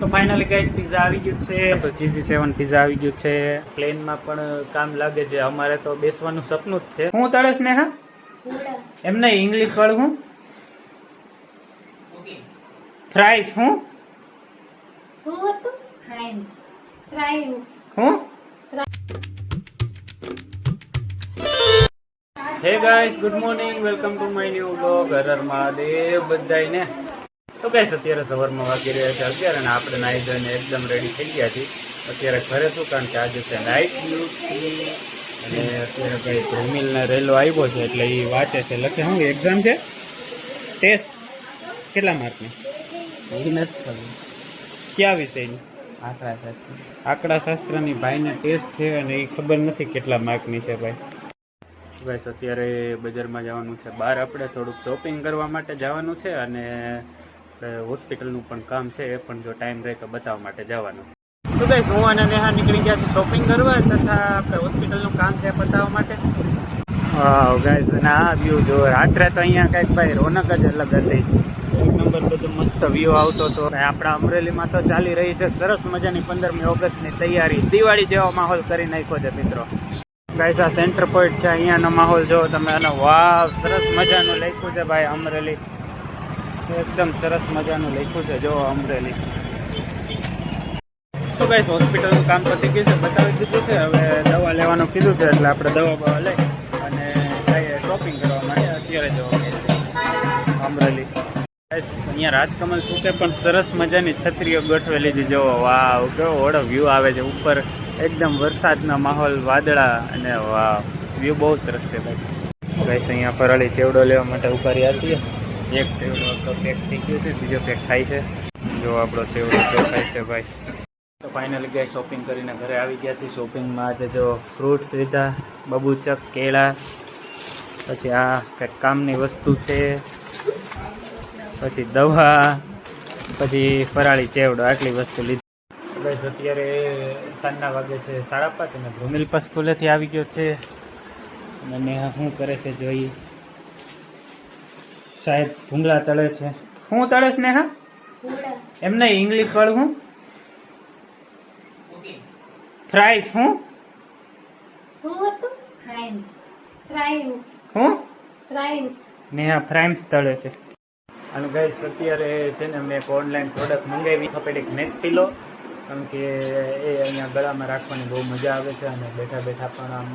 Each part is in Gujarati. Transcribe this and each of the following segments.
તો ફાઇનલી ગાઈસ પિઝા આવી ગયું છે, તો ચીઝી 7 પિઝા આવી ગયું છે. પ્લેનમાં પણ કામ લાગે છે. અમારે તો બેસવાનું સપનું જ છે. હું તળેશ ને હા એમ નહીં, ઇંગ્લિશ વાળું હું ફ્રાઈસ હું hey guys, good morning, welcome to my new vlog. હર મહાદેવ બધાયને. તો ગાઈસ અત્યારે સવારમાં વાગી રહ્યા છે 11 અને આપણે નાહી ધોઈને એકદમ રેડી થઈ ગયા છીએ. અત્યારે ઘરે શું, કારણ કે આજે છે નાઇટ ડ્યુટી અને અત્યારે કઈ ધ્રુમિલને રેલો આવ્યો છે એટલે એ વાંચે છે, લખે. શું એક્ઝામ છે? ટેસ્ટ કેટલા માર્કની? કયા વિષયની? આંકડા શાસ્ત્રની. ભાઈને ટેસ્ટ છે અને એ ખબર નથી કેટલા માર્કની છે ભાઈ. ગાઈસ અત્યારે બજારમાં જવાનું છે, બહાર આપણે થોડુંક શોપિંગ કરવા માટે જવાનું છે અને હોસ્પિટલનું પણ કામ છે, એ પણ જો ટાઈમ રહે તો બતાવવા માટે જવાનું છે. તો ગાઈસ હું અને નેહા નીકળી ગયા છે શોપિંગ કરવા તથા આપણે હોસ્પિટલનું કામ છે બતાવવા માટે. હા ગાઈસ, અને આ વ્યૂ જો રાત્રે તો અહીંયા કંઈક ભાઈ રોનક જ અલગ હતી. એક નંબર બધું મસ્ત વ્યૂ આવતો હતો. આપણા અમરેલીમાં તો ચાલી રહી છે સરસ મજાની 15મી ઓગસ્ટની તૈયારી. દિવાળી જેવો માહોલ કરી નાખ્યો છે મિત્રો. ગાઈસ આ સેન્ટર પોઈન્ટ છે, અહીંયાનો માહોલ જો તમે. અને વાવ, સરસ મજાનું લખ્યું છે ભાઈ અમરેલી. એકદમ સરસ મજાનું લખ્યું છે જો અમરેલી. તો ગાઈસ હોસ્પિટલનું કામ પતી ગયું છે, બતાવી દીધું છે. હવે દવા લેવાનું કીધું છે એટલે આપણે દવા બવા લઈ અને જઈએ શોપિંગ કરવા માટે. અત્યારે જવા છે અમરેલી. અહીંયા રાજકમલ સુકે પણ સરસ મજાની છત્રીઓ ગોઠવેલી છે જો. વાવ, કેવો ઓળો વ્યૂ આવે છે ઉપર. એકદમ વરસાદનો માહોલ, વાદળા, અને વાવ, વ્યૂ બહુ સરસ છે ભાઈ. ગાઈસ અહીંયા ફરાળી ચેવડો લેવા માટે ઉભા રહ્યા છીએ. એક ચેવડો તો પેક થઈ ગયો છે, બીજો પેક થાય છે. જો આપણો ચેવડો થાય છે ભાઈ. તો ફાઇનલી ગાઈસ શોપિંગ કરીને ઘરે આવી ગયા છીએ. શોપિંગમાં આજે જો ફ્રૂટ્સ લીધા, બબુચક, કેળા, પછી આ કંઈક કામની વસ્તુ છે, પછી દવા, પછી ફરાળી ચેવડો, આટલી વસ્તુ લીધી. ગાઈસ અત્યારે સાંજના વાગે છે 5:30 અને ધ્રુમિલ પણ સ્કૂલેથી આવી ગયો છે અને શું કરે છે જોઈ. સાહેબ ભૂંગળા તળે છે. શું તળેશ ને હા એમ નહીં, ઇંગ્લિશ વાળું હું ફ્રાઈસ હું નેહા ફ્રાઈમ્સ તળે છે. અને ગાઈસ અત્યારે છે ને મેં એક ઓનલાઈન પ્રોડક્ટ મંગાવી, ઓર્થોપેડિક નેક પિલો. કારણ કે એ અહીંયા ગળામાં રાખવાની બહુ મજા આવે છે અને બેઠા બેઠા પણ આમ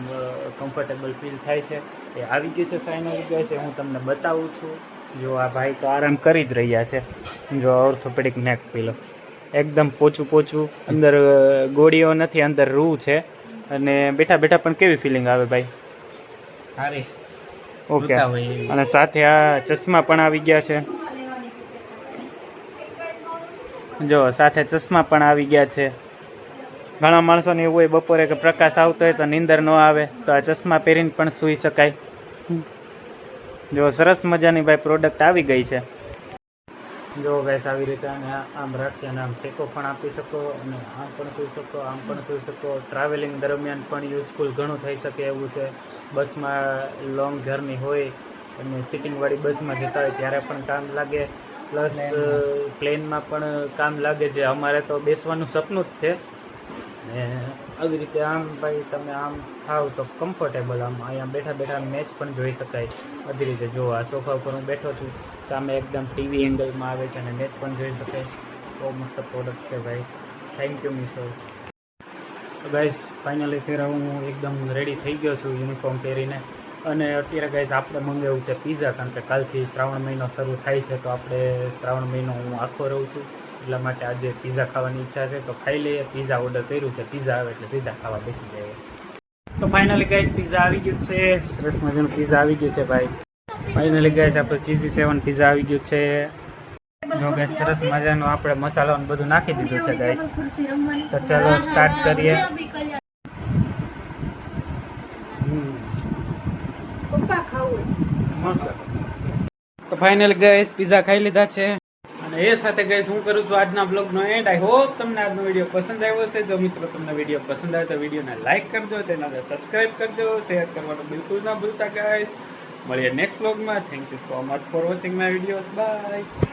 કમ્ફર્ટેબલ ફીલ થાય છે. એ આવી ગયું છે ફાઇનલી ગાઈસ, હું તમને બતાવું છું. જો આ ભાઈ તો આરામ કરી જ રહ્યા છે. જો ઓર્થોપેડિક નેક પિલો એકદમ પોચું પોચું, અંદર ગોળીઓ નથી, અંદર રૂ છે. અને બેઠા બેઠા પણ કેવી ફિલિંગ આવે ભાઈ? સારી. ઓકે. અને સાથે આ ચશ્મા પણ આવી ગયા છે જો. સાથે ચશ્મા પણ આવી ગયા છે. ઘણા માણસોને એવું હોય બપોરે કે પ્રકાશ આવતો હોય તો નીંદર ન આવે, તો આ ચશ્મા પહેરીને પણ સૂઈ શકાય. જો સરસ મજાની ભાઈ પ્રોડક્ટ આવી ગઈ છે. જો ગાઈસ આવી રીતે આમ રાખી અને આમ ટેકો પણ આપી શકો અને આમ પણ સૂઈ શકો, આમ પણ સૂઈ શકો. ટ્રાવેલિંગ દરમિયાન પણ યુઝફુલ ઘણું થઈ શકે એવું છે. બસમાં લોંગ જર્ની હોય અને સિટિંગવાળી બસમાં જતા હોય ત્યારે પણ કામ લાગે, પ્લસ પ્લેનમાં પણ કામ લાગે છે. અમારે તો બેસવાનું સપનું જ છે. ને આવી રીતે આમ ભાઈ તમે આમ થાવ તો કમ્ફર્ટેબલ, આમ અહીંયા બેઠા બેઠા મેચ પણ જોઈ શકાય. બધી રીતે જો આ સોફા ઉપર હું બેઠો છું, સામે એકદમ ટીવી એંગલમાં આવે છે અને મેચ પણ જોઈ શકાય. બહુ મસ્ત પ્રોડક્ટ છે ભાઈ. Thank you Meesho. તો ગાઈસ ફાઇનલી અત્યારે હું એકદમ રેડી થઈ ગયો છું યુનિફોર્મ પહેરીને. અને અત્યારે ગાઈસ આપણે મંગાવ્યું છે પિઝા, કારણ કે કાલથી શ્રાવણ મહિનો શરૂ થાય છે. તો આપણે શ્રાવણ મહિનો હું આખો રહું છું, એટલા માટે આજે પિઝા ખાવાની ઈચ્છા છે. તો ખાઈ લઈએ. પિઝા ઓર્ડર કર્યું છે, પિઝા આવે એટલે સીધા ખાવા બેસી જાય. તો ફાઇનલી ગાઈસ પિઝા આવી ગયું છે. સરસ મજાનું પિઝા આવી ગયું છે ભાઈ. ફાઇનલી ગાઈસ આપણે ચીઝી 7 પિઝા આવી ગયું છે. જો ગાઈસ સરસ મજાનું આપણે મસાલો બધું નાખી દીધું છે ગાઈસ. તો ચાલો સ્ટાર્ટ કરીએ. તો ફાઇનલી ગાઈસ પિઝા ખાઈ લીધા છે અને એ સાથે ગાઈસ હું કરું છું આજના બ્લોગનો એન્ડ. આઈ હોપ તમને આજનો વિડીયો પસંદ આવ્યો હશે. જો મિત્રો તમને વિડીયો પસંદ આવે તો વિડીયોને લાઈક કરજો, ચેનલને સબસ્ક્રાઇબ કરજો, શેર કરવાનું બિલકુલ ના ભૂલતા ગાઈસ. મળીએ નેક્સ્ટ બ્લોગમાં. Thank you so much for watching my videos. By.